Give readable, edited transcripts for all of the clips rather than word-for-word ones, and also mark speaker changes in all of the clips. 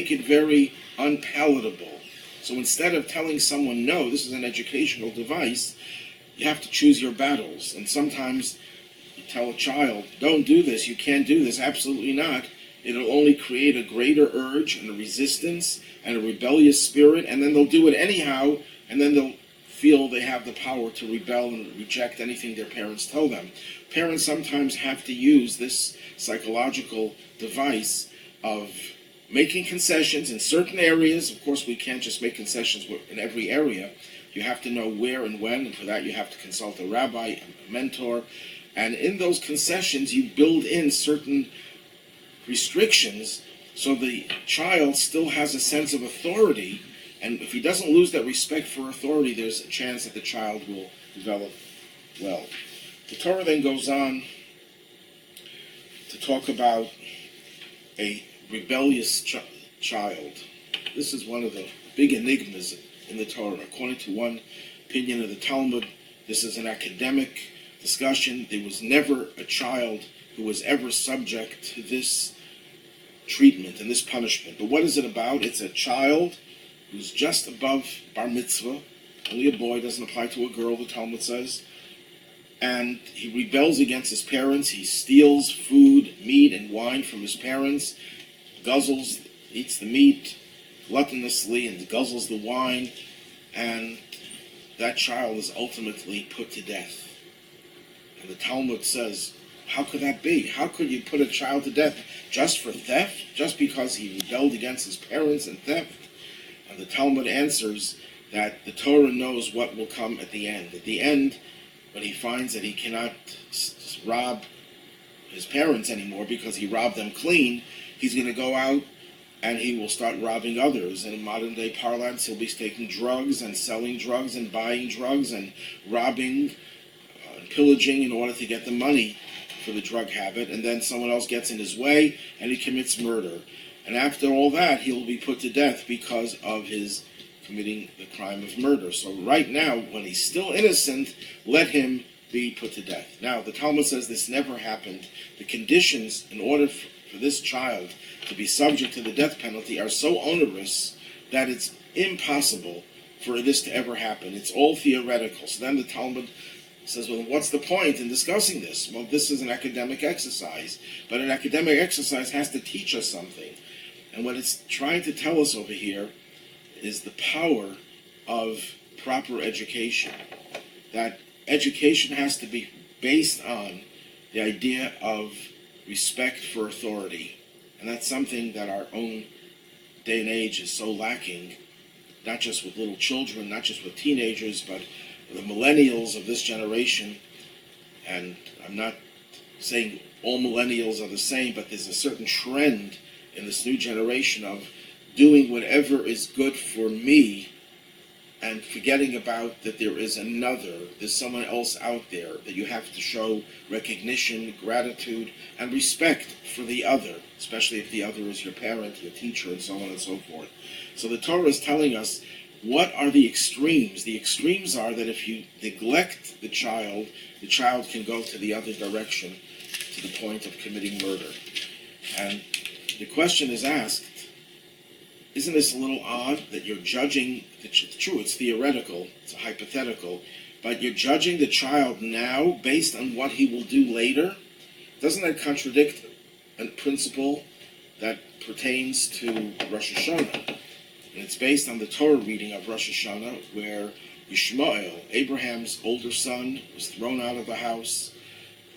Speaker 1: make it very unpalatable. So instead of telling someone, no, this is an educational device, you have to choose your battles. And sometimes you tell a child, don't do this, you can't do this, absolutely not. It'll only create a greater urge and a resistance and a rebellious spirit, and then they'll do it anyhow, and then they'll feel they have the power to rebel and reject anything their parents tell them. Parents sometimes have to use this psychological device of making concessions in certain areas. Of course, we can't just make concessions in every area. You have to know where and when, and for that you have to consult a rabbi, a mentor. And in those concessions, you build in certain restrictions so the child still has a sense of authority. And if he doesn't lose that respect for authority, there's a chance that the child will develop well. The Torah then goes on to talk about a rebellious child. This is one of the big enigmas in the Torah. According to one opinion of the Talmud, this is an academic discussion. There was never a child who was ever subject to this treatment and this punishment. But what is it about? It's a child who's just above bar mitzvah. Only a boy, doesn't apply to a girl, the Talmud says. And he rebels against his parents. He steals food, meat, and wine from his parents, guzzles, eats the meat gluttonously, and guzzles the wine. And that child is ultimately put to death. And the Talmud says, how could that be? How could you put a child to death just for theft? Just because he rebelled against his parents and theft? And the Talmud answers that the Torah knows what will come at the end. At the end, when he finds that he cannot rob his parents anymore because he robbed them clean, he's going to go out and he will start robbing others. And in modern day parlance, he'll be taking drugs and selling drugs and buying drugs and robbing and pillaging in order to get the money for the drug habit. And then someone else gets in his way and he commits murder. And after all that, he will be put to death because of his committing the crime of murder. So right now, when he's still innocent, let him be put to death. Now, the Talmud says this never happened. The conditions in order for this child to be subject to the death penalty are so onerous that it's impossible for this to ever happen. It's all theoretical. So then the Talmud says, well, what's the point in discussing this? Well, this is an academic exercise, but an academic exercise has to teach us something. And what it's trying to tell us over here is the power of proper education. That education has to be based on the idea of respect for authority. And that's something that our own day and age is so lacking, not just with little children, not just with teenagers, but the millennials of this generation. And I'm not saying all millennials are the same, but there's a certain trend in this new generation of doing whatever is good for me and forgetting about that there is another, there's someone else out there, that you have to show recognition, gratitude, and respect for the other, especially if the other is your parent, your teacher, and so on and so forth. So the Torah is telling us, what are the extremes? The extremes are that if you neglect the child can go to the other direction to the point of committing murder. And the question is asked, isn't this a little odd that you're judging, it's true, it's theoretical, it's hypothetical, but you're judging the child now based on what he will do later? Doesn't that contradict a principle that pertains to Rosh Hashanah? And it's based on the Torah reading of Rosh Hashanah, where Yishmael, Abraham's older son, was thrown out of the house,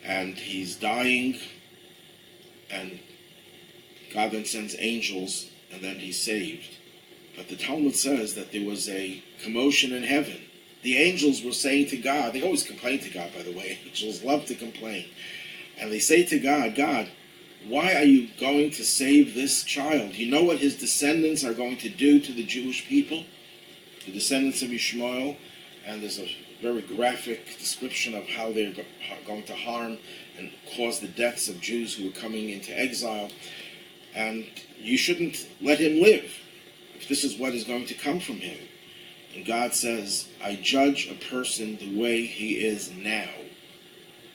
Speaker 1: and he's dying, and God then sends angels, and then he's saved. But the Talmud says that there was a commotion in heaven. The angels were saying to God, they always complain to God, by the way. Angels love to complain. And they say to God, God, why are you going to save this child? You know what his descendants are going to do to the Jewish people? The descendants of Yishmael. And there's a very graphic description of how they're going to harm and cause the deaths of Jews who are coming into exile. And you shouldn't let him live if this is what is going to come from him. And God says, I judge a person the way he is now.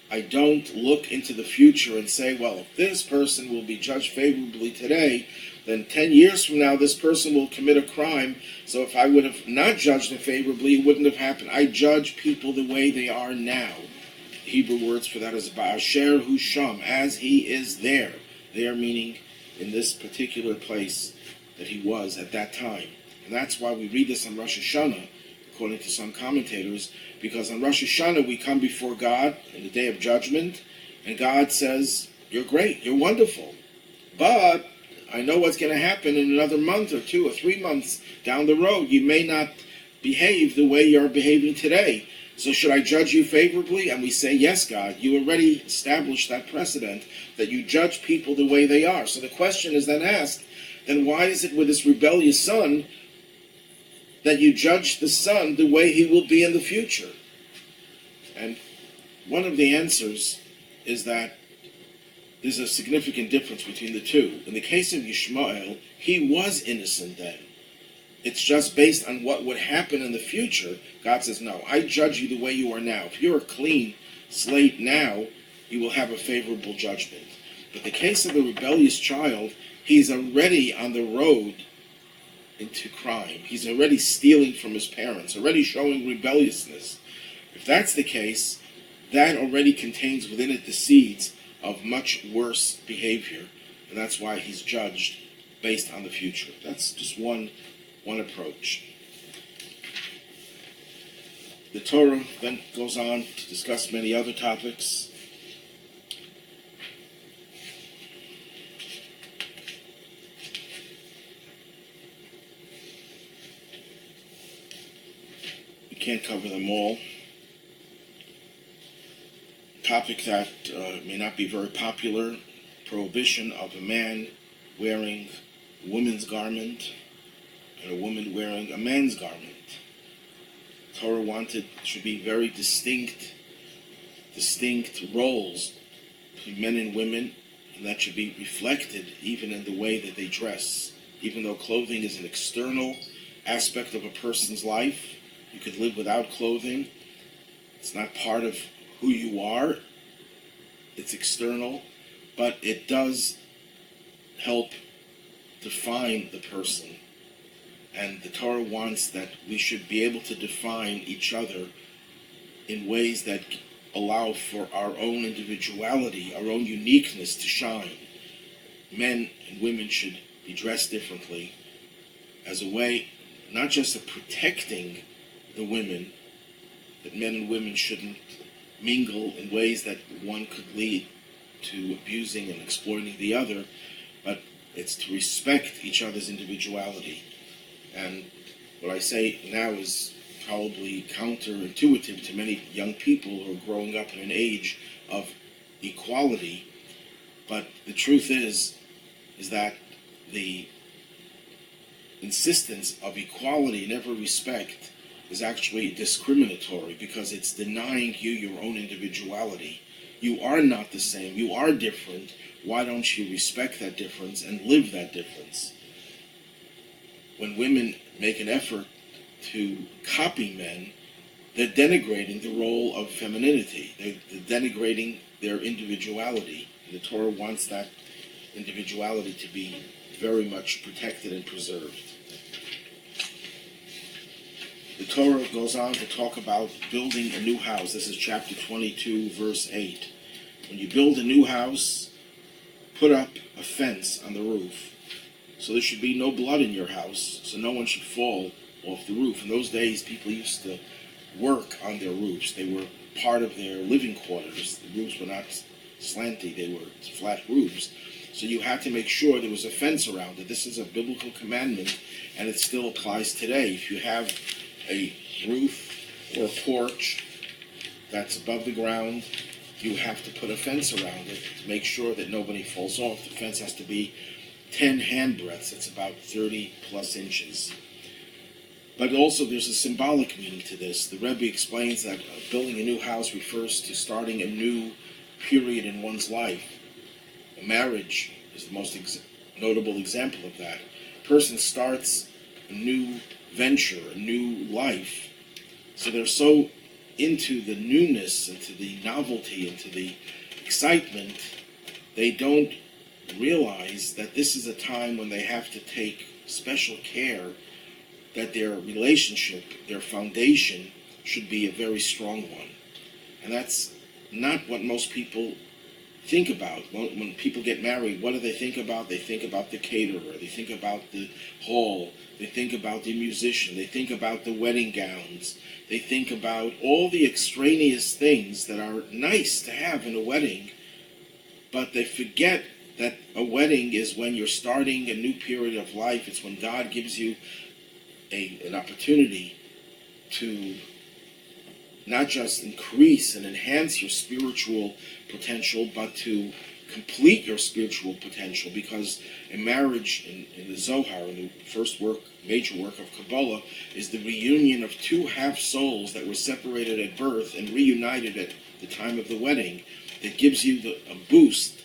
Speaker 1: I don't look into the future and say, well, if this person will be judged favorably today, then 10 years from now this person will commit a crime. So if I would have not judged them favorably, it wouldn't have happened. I judge people the way they are now. The Hebrew words for that is Ba'asher Hu Sham, as he is there. There meaning in this particular place that he was at that time. And that's why we read this on Rosh Hashanah, according to some commentators, because on Rosh Hashanah we come before God in the day of judgment, and God says, you're great, you're wonderful, but I know what's going to happen in another month or 2 or 3 months down the road. You may not behave the way you're behaving today. So should I judge you favorably? And we say, yes, God, you already established that precedent that you judge people the way they are. So the question is then asked, then why is it with this rebellious son that you judge the son the way he will be in the future? And one of the answers is that there's a significant difference between the two. In the case of Yishmael, he was innocent then. It's just based on what would happen in the future. God says, no, I judge you the way you are now. If you're a clean slate now, you will have a favorable judgment. But the case of the rebellious child, he's already on the road into crime. He's already stealing from his parents, already showing rebelliousness. If that's the case, that already contains within it the seeds of much worse behavior. And that's why he's judged based on the future. That's just one approach. The Torah then goes on to discuss many other topics. We can't cover them all. A topic that may not be very popular, prohibition of a man wearing a woman's garment and a woman wearing a man's garment. Torah wanted should be very distinct roles between men and women, and that should be reflected even in the way that they dress. Even though clothing is an external aspect of a person's life, you could live without clothing. It's not part of who you are. It's external, but it does help define the person. And the Torah wants that we should be able to define each other in ways that allow for our own individuality, our own uniqueness to shine. Men and women should be dressed differently as a way not just of protecting the women, that men and women shouldn't mingle in ways that one could lead to abusing and exploiting the other, but it's to respect each other's individuality. And what I say now is probably counterintuitive to many young people who are growing up in an age of equality, but the truth is that the insistence of equality in every respect is actually discriminatory, because it's denying you your own individuality. You are not the same. You are different. Why don't you respect that difference and live that difference? When women make an effort to copy men, they're denigrating the role of femininity. They're denigrating their individuality. And the Torah wants that individuality to be very much protected and preserved. The Torah goes on to talk about building a new house. This is chapter 22, verse 8. When you build a new house, put up a fence on the roof. So there should be no blood in your house, so no one should fall off the roof. In those days, people used to work on their roofs. They were part of their living quarters. The roofs were not slanty, they were flat roofs. So you had to make sure there was a fence around it. This is a biblical commandment, and it still applies today. If you have a roof or a porch that's above the ground, you have to put a fence around it to make sure that nobody falls off. The fence has to be 10 handbreadths. It's about 30 plus inches. But also there's a symbolic meaning to this. The Rebbe explains that building a new house refers to starting a new period in one's life. A marriage is the most notable example of that. A person starts a new venture, a new life. So they're so into the newness, into the novelty, into the excitement, they don't realize that this is a time when they have to take special care that their relationship, their foundation, should be a very strong one. And that's not what most people think about. When people get married, what do they think about? They think about the caterer, they think about the hall, they think about the musician, they think about the wedding gowns, they think about all the extraneous things that are nice to have in a wedding, but they forget that a wedding is when you're starting a new period of life. It's when God gives you an opportunity to not just increase and enhance your spiritual potential, but to complete your spiritual potential. Because a marriage in the Zohar, in the first major work of Kabbalah, is the reunion of two half souls that were separated at birth and reunited at the time of the wedding. That gives you a boost,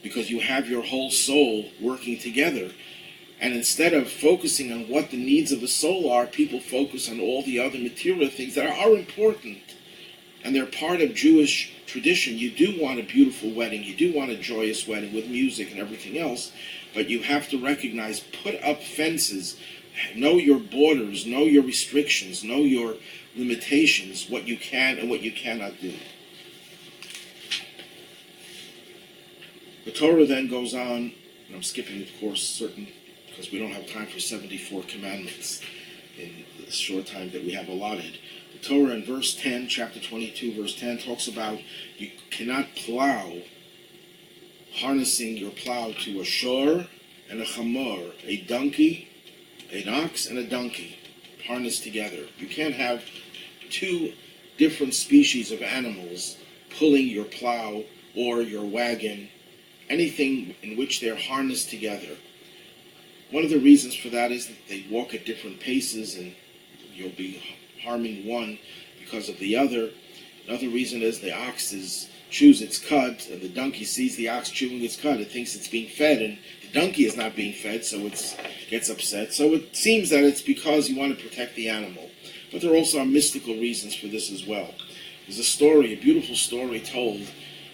Speaker 1: because you have your whole soul working together. And instead of focusing on what the needs of the soul are, people focus on all the other material things that are important. And they're part of Jewish tradition. You do want a beautiful wedding. You do want a joyous wedding with music and everything else. But you have to recognize, put up fences. Know your borders. Know your restrictions. Know your limitations, what you can and what you cannot do. The Torah then goes on, and I'm skipping, of course, certain, because we don't have time for 74 commandments in the short time that we have allotted. The Torah in verse 10, chapter 22, verse 10, talks about you cannot plow, harnessing your plow to a shor and a chamor, a donkey, an ox and a donkey, harnessed together. You can't have two different species of animals pulling your plow or your wagon, anything in which they're harnessed together. One of the reasons for that is that they walk at different paces, and you'll be harming one because of the other. Another reason is the ox chews its cud, and the donkey sees the ox chewing its cud. It thinks it's being fed, and the donkey is not being fed, so it gets upset. So it seems that it's because you want to protect the animal. But there also are mystical reasons for this as well. There's a story, a beautiful story told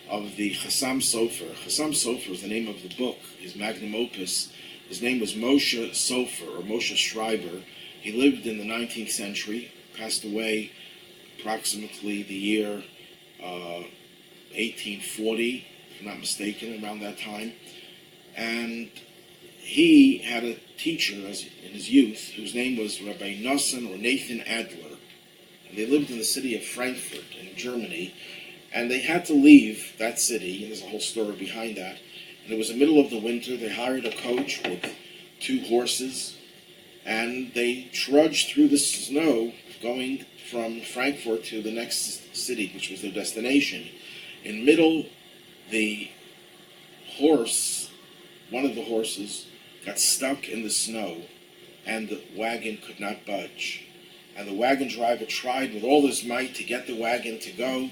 Speaker 1: of the Chassam Sofer. Chassam Sofer is the name of the book, his magnum opus. His name was Moshe Sofer, or Moshe Schreiber. He lived in the 19th century, passed away approximately the year 1840, if I'm not mistaken, around that time. And he had a teacher in his youth whose name was Rabbi Nosson, or Nathan Adler. And they lived in the city of Frankfurt in Germany. And they had to leave that city, and there's a whole story behind that. And it was the middle of the winter. They hired a coach with 2 horses, and they trudged through the snow going from Frankfurt to the next city, which was their destination. In the middle, the horse, one of the horses, got stuck in the snow, and the wagon could not budge. And the wagon driver tried with all his might to get the wagon to go,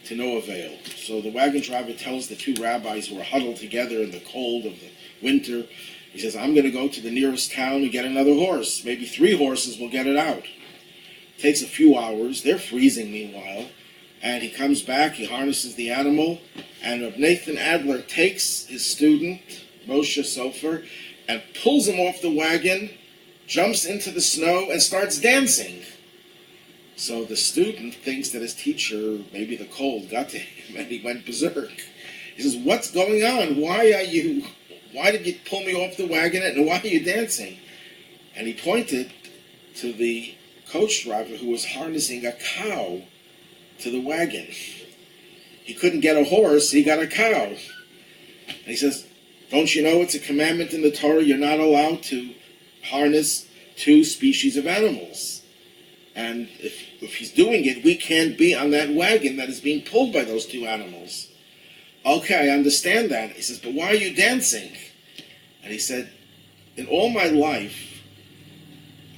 Speaker 1: to no avail. So the wagon driver tells the 2 rabbis who are huddled together in the cold of the winter, he says, I'm going to go to the nearest town and get another horse. Maybe 3 horses will get it out. It takes a few hours. They're freezing meanwhile. And he comes back, he harnesses the animal, and Nathan Adler takes his student, Moshe Sofer, and pulls him off the wagon, jumps into the snow, and starts dancing. So the student thinks that his teacher, maybe the cold got to him, and he went berserk. He says, what's going on? Why did you pull me off the wagon, and why are you dancing? And he pointed to the coach driver who was harnessing a cow to the wagon. He couldn't get a horse, he got a cow. And he says, don't you know it's a commandment in the Torah, you're not allowed to harness 2 species of animals. And if he's doing it, we can't be on that wagon that is being pulled by those 2 animals. Okay, I understand that. He says, but why are you dancing? And he said, in all my life,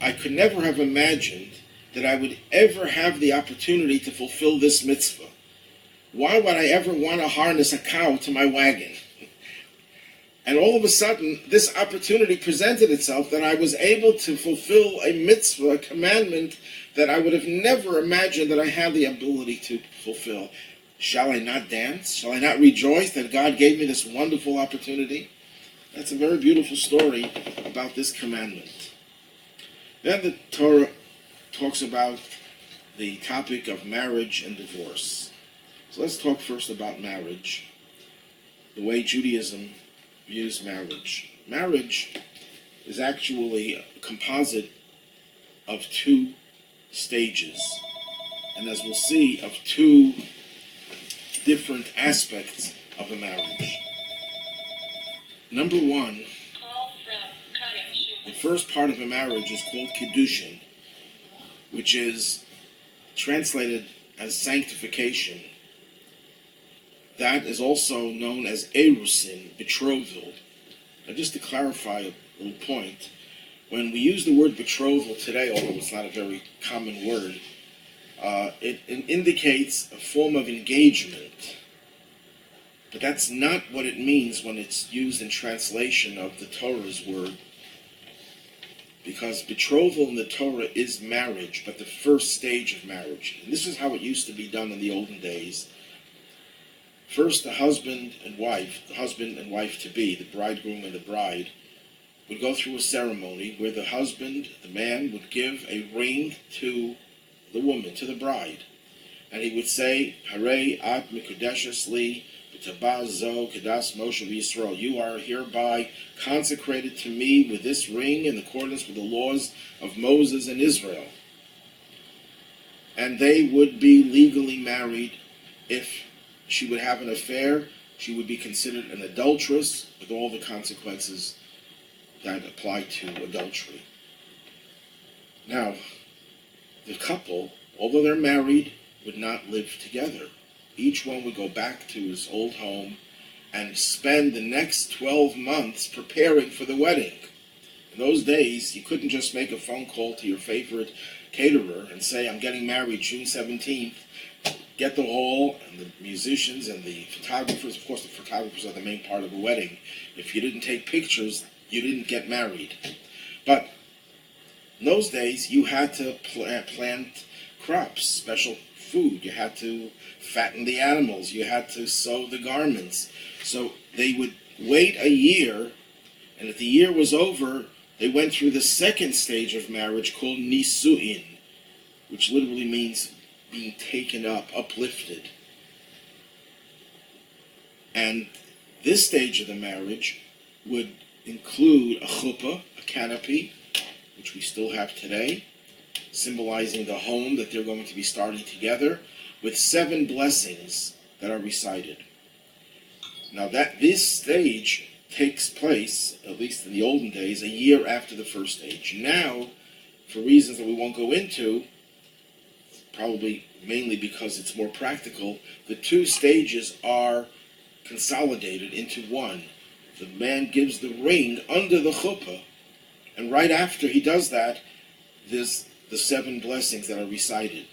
Speaker 1: I could never have imagined that I would ever have the opportunity to fulfill this mitzvah. Why would I ever want to harness a cow to my wagon? And all of a sudden, this opportunity presented itself that I was able to fulfill a mitzvah, a commandment that I would have never imagined that I had the ability to fulfill. Shall I not dance? Shall I not rejoice that God gave me this wonderful opportunity? That's a very beautiful story about this commandment. Then the Torah talks about the topic of marriage and divorce. So let's talk first about marriage, the way Judaism views marriage. Marriage is actually a composite of two stages, and as we'll see, of two different aspects of a marriage. Number one, the first part of a marriage is called Kiddushin, which is translated as sanctification. That is also known as Erusin, betrothal. Now, just to clarify a little point, when we use the word betrothal today, although it's not a very common word, it indicates a form of engagement. But that's not what it means when it's used in translation of the Torah's word. Because betrothal in the Torah is marriage, but the first stage of marriage. And this is how it used to be done in the olden days. First, the husband and wife-to-be, the bridegroom and the bride, would go through a ceremony where the husband, the man, would give a ring to the woman, to the bride. And he would say, Harei at mikudeshes li b'tabaz zo kedas Moshe v'Yisrael. You are hereby consecrated to me with this ring in accordance with the laws of Moses and Israel. And they would be legally married. If she would have an affair, she would be considered an adulteress with all the consequences that apply to adultery. Now, the couple, although they're married, would not live together. Each one would go back to his old home and spend the next 12 months preparing for the wedding. In those days, you couldn't just make a phone call to your favorite caterer and say, I'm getting married June 17th. Get the hall and the musicians and the photographers. Of course, the photographers are the main part of a wedding. If you didn't take pictures, you didn't get married. But in those days, you had to plant crops, special food. You had to fatten the animals. You had to sew the garments. So they would wait a year, and if the year was over, they went through the second stage of marriage called Nisu'in, which literally means being taken up, uplifted. And this stage of the marriage would include a chuppah, a canopy, which we still have today, symbolizing the home that they're going to be starting together, with 7 blessings that are recited. Now that this stage takes place, at least in the olden days, a year after the first stage. Now, for reasons that we won't go into, probably mainly because it's more practical, the 2 stages are consolidated into one. The man gives the ring under the chuppah, and right after he does that, there's the 7 blessings that are recited.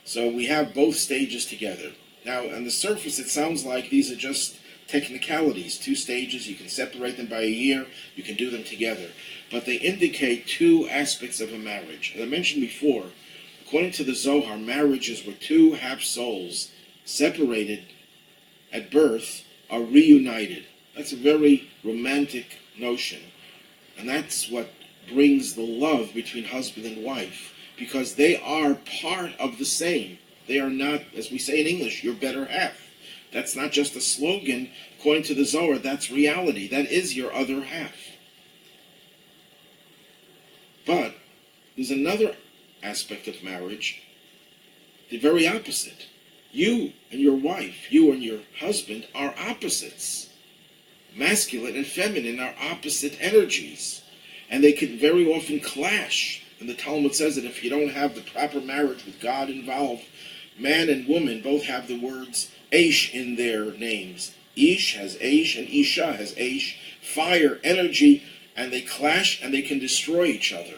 Speaker 1: So we have both stages together. Now, on the surface, it sounds like these are just technicalities. 2 stages, you can separate them by a year, you can do them together. But they indicate 2 aspects of a marriage. As I mentioned before, according to the Zohar, marriages where 2 half-souls separated at birth are reunited. That's a very romantic notion. And that's what brings the love between husband and wife, because they are part of the same. They are not, as we say in English, your better half. That's not just a slogan. According to the Zohar, that's reality. That is your other half. But there's another aspect of marriage, the very opposite. You and your wife, you and your husband are opposites. Masculine and feminine are opposite energies, and they can very often clash. And the Talmud says that if you don't have the proper marriage with God involved, man and woman both have the words Aish in their names. Ish has Aish and Isha has Aish, fire, energy, and they clash and they can destroy each other.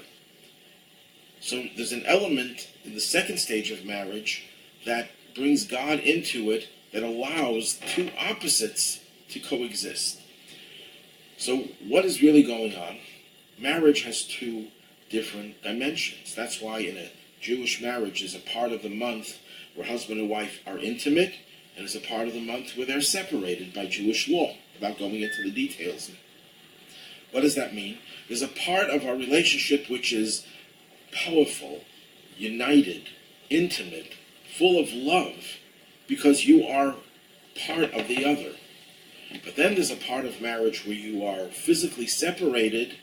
Speaker 1: So there's an element in the second stage of marriage that brings God into it, that allows 2 opposites to coexist. So what is really going on? Marriage has 2 different dimensions. That's why in a Jewish marriage is a part of the month where husband and wife are intimate, and it's a part of the month where they're separated by Jewish law, without going into the details. What does that mean? There's a part of our relationship which is powerful, united, intimate, full of love, because you are part of the other. But then there's a part of marriage where you are physically separated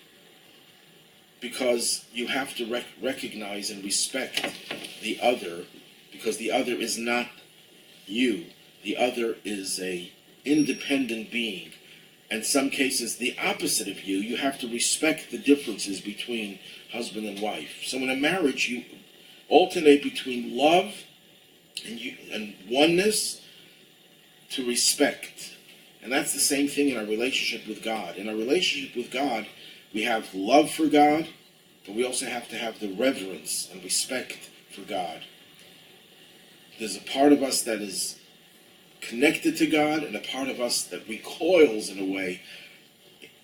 Speaker 1: because you have to recognize and respect the other, because the other is not you. The other is a independent being. In some cases, the opposite of you. You have to respect the differences between husband and wife. So in a marriage, you alternate between love and oneness to respect. And that's the same thing in our relationship with God. In our relationship with God, we have love for God, but we also have to have the reverence and respect for God. There's a part of us that is connected to God and a part of us that recoils in a way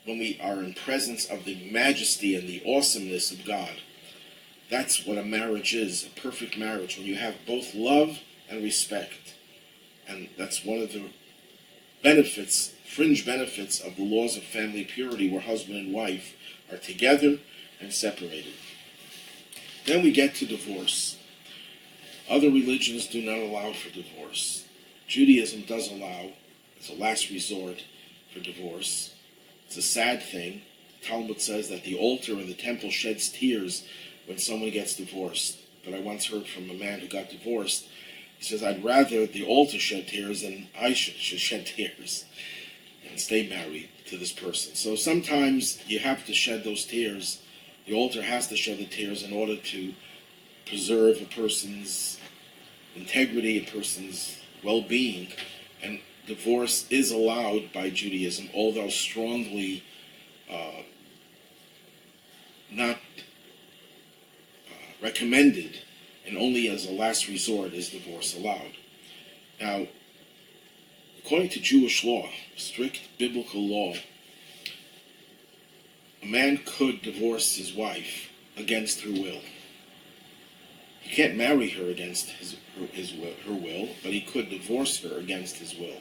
Speaker 1: when we are in presence of the majesty and the awesomeness of God. That's what a marriage is, a perfect marriage, when you have both love and respect. And that's one of the benefits, fringe benefits of the laws of family purity, where husband and wife are together and separated. Then we get to divorce. Other religions do not allow for divorce. Judaism does allow. It's a last resort for divorce. It's a sad thing. The Talmud says that the altar in the temple sheds tears when someone gets divorced. But I once heard from a man who got divorced. He says, I'd rather the altar shed tears than I should shed tears and stay married to this person. So sometimes you have to shed those tears. The altar has to shed the tears in order to preserve a person's integrity, a person's well-being. And divorce is allowed by Judaism, although strongly not recommended, and only as a last resort is divorce allowed. Now, according to Jewish law, strict biblical law, a man could divorce his wife against her will. He can't marry her against her will, but he could divorce her against his will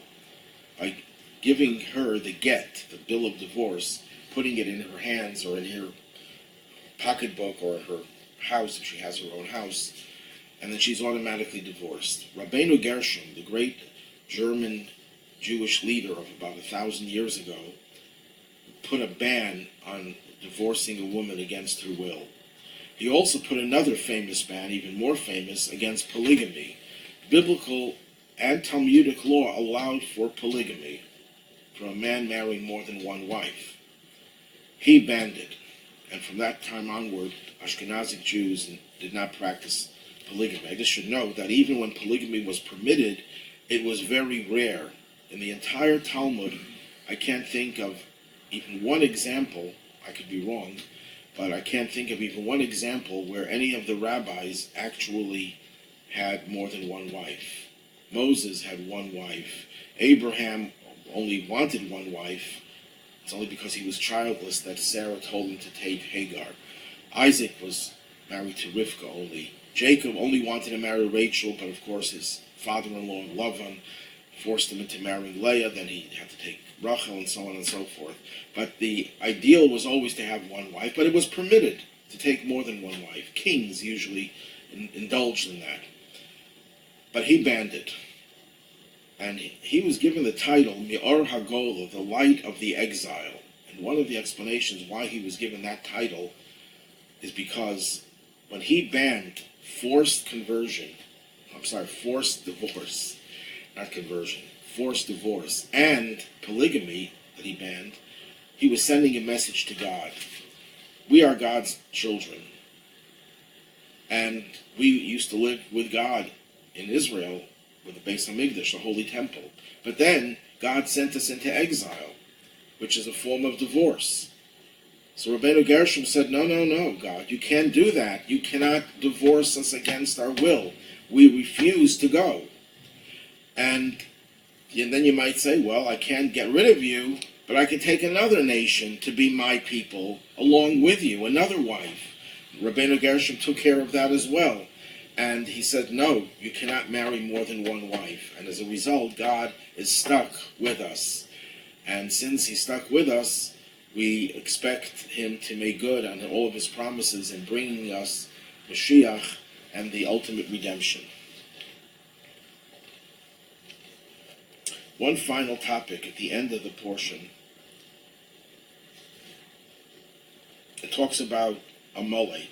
Speaker 1: by giving her the get, the bill of divorce, putting it in her hands or in her pocketbook or her house if she has her own house, and then she's automatically divorced. Rabbeinu Gershom, the great German Jewish leader of about 1,000 years ago, put a ban on divorcing a woman against her will. He also put another famous ban, even more famous, against polygamy. Biblical and Talmudic law allowed for polygamy, for a man marrying more than one wife. He banned it, and from that time onward, Ashkenazic Jews did not practice polygamy. I just should note that even when polygamy was permitted, it was very rare. In the entire Talmud, I can't think of even one example, I could be wrong, but I can't think of even one example where any of the rabbis actually had more than one wife. Moses had one wife. Abraham only wanted one wife. It's only because he was childless that Sarah told him to take Hagar. Isaac was married to Rivka only. Jacob only wanted to marry Rachel, but of course his father-in-law, Lavan, forced him into marrying Leah. Then he had to take Rachel and so on and so forth. But the ideal was always to have one wife, but it was permitted to take more than one wife. Kings usually indulged in that. But he banned it. And he was given the title, Me'or HaGola, the light of the exile. And one of the explanations why he was given that title is because when he banned forced divorce, not conversion, forced divorce, and polygamy that he banned, he was sending a message to God. We are God's children. And we used to live with God in Israel with the Beis HaMikdash, the Holy Temple. But then God sent us into exile, which is a form of divorce. So Rabbeinu Gershom said, no, God, you can't do that. You cannot divorce us against our will. We refuse to go. And then you might say, well, I can't get rid of you, but I can take another nation to be my people along with you, another wife. Rabbeinu Gershom took care of that as well. And he said, no, you cannot marry more than one wife. And as a result, God is stuck with us. And since he's stuck with us, We expect him to make good on all of his promises in bringing us Mashiach and the ultimate redemption. One final topic at the end of the portion. It talks about Amalek,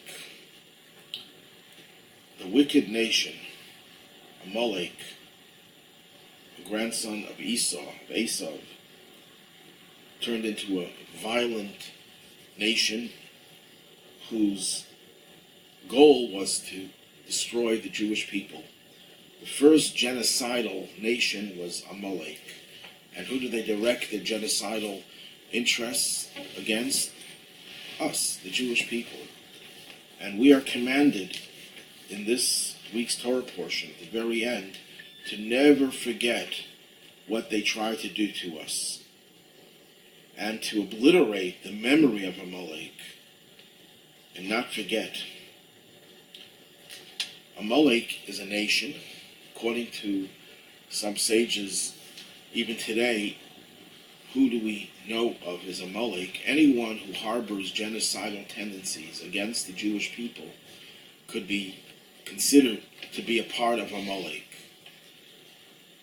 Speaker 1: the wicked nation. Amalek, a grandson of Esau, turned into a violent nation whose goal was to destroy the Jewish people. The first genocidal nation was Amalek. And who do they direct their genocidal interests against? Us, the Jewish people. And we are commanded in this week's Torah portion, at the very end, to never forget what they tried to do to us, and to obliterate the memory of Amalek, and not forget. Amalek is a nation, according to some sages, even today. Who do we know of as Amalek? Anyone who harbors genocidal tendencies against the Jewish people could be considered to be a part of Amalek.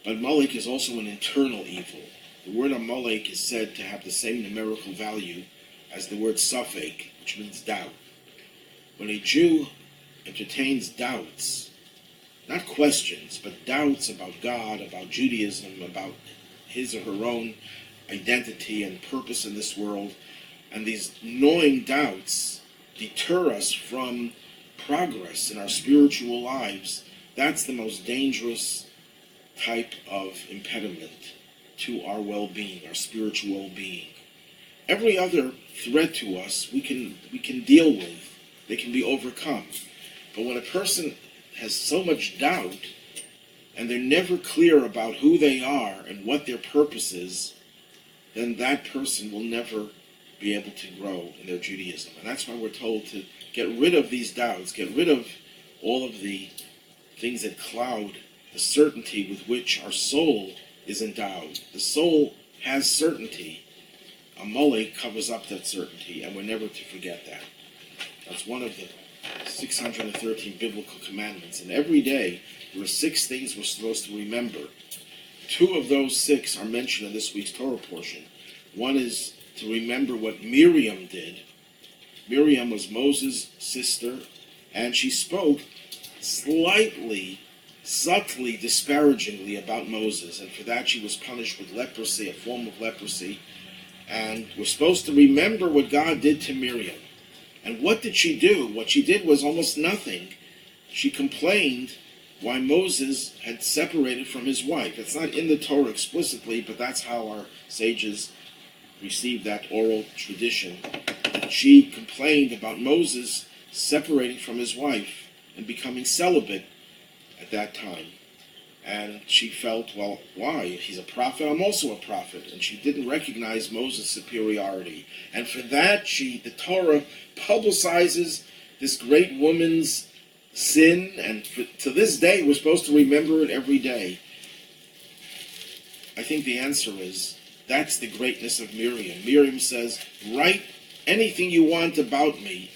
Speaker 1: But Amalek is also an internal evil. The word Amalek is said to have the same numerical value as the word Safek, which means doubt. When a Jew entertains doubts, not questions, but doubts about God, about Judaism, about his or her own identity and purpose in this world, and these gnawing doubts deter us from progress in our spiritual lives, that's the most dangerous type of impediment to our well-being, our spiritual well-being. Every other threat to us we can deal with. They can be overcome. But when a person has so much doubt and they're never clear about who they are and what their purpose is, then that person will never be able to grow in their Judaism. And that's why we're told to get rid of these doubts, get rid of all of the things that cloud the certainty with which our soul is endowed. The soul has certainty. Amalek covers up that certainty, and we're never to forget that. That's one of the 613 biblical commandments. And every day, there are 6 things we're supposed to remember. 2 of those 6 are mentioned in this week's Torah portion. One is to remember what Miriam did. Miriam was Moses' sister, and she spoke slightly, subtly, disparagingly about Moses, and for that she was punished with leprosy, a form of leprosy. And we're supposed to remember what God did to Miriam. And what did she do? What she did was almost nothing. She complained why Moses had separated from his wife. It's not in the Torah explicitly, but that's how our sages received that oral tradition. She complained about Moses separating from his wife and becoming celibate at that time. And she felt, well, why? He's a prophet, I'm also a prophet. And she didn't recognize Moses' superiority. And for that, the Torah publicizes this great woman's sin, and to this day, we're supposed to remember it every day. I think the answer is, that's the greatness of Miriam. Miriam says, write anything you want about me.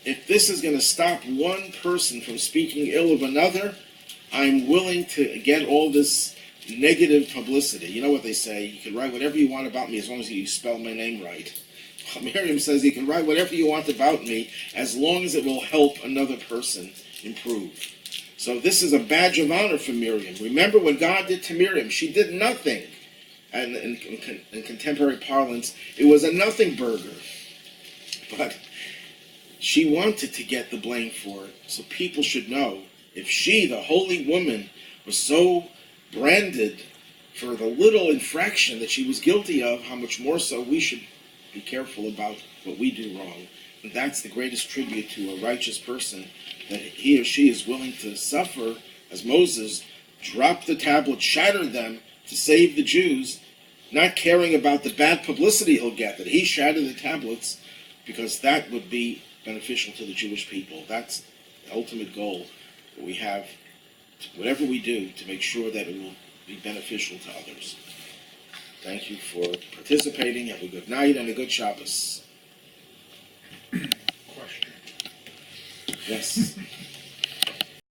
Speaker 1: If this is going to stop one person from speaking ill of another, I'm willing to get all this negative publicity. You know what they say, you can write whatever you want about me as long as you spell my name right. Miriam says you can write whatever you want about me as long as it will help another person improve. So this is a badge of honor for Miriam. Remember what God did to Miriam. She did nothing. And in contemporary parlance, it was a nothing burger. But she wanted to get the blame for it. So people should know, if she, the holy woman, was so branded for the little infraction that she was guilty of, how much more so we should be careful about what we do wrong. And that's the greatest tribute to a righteous person, that he or she is willing to suffer, as Moses dropped the tablets, shattered them to save the Jews, not caring about the bad publicity he'll get, that he shattered the tablets because that would be beneficial to the Jewish people. That's the ultimate goal that we have, whatever we do, to make sure that it will be beneficial to others. Thank you for participating. Have a good night and a good Shabbos.
Speaker 2: Question.
Speaker 1: Yes.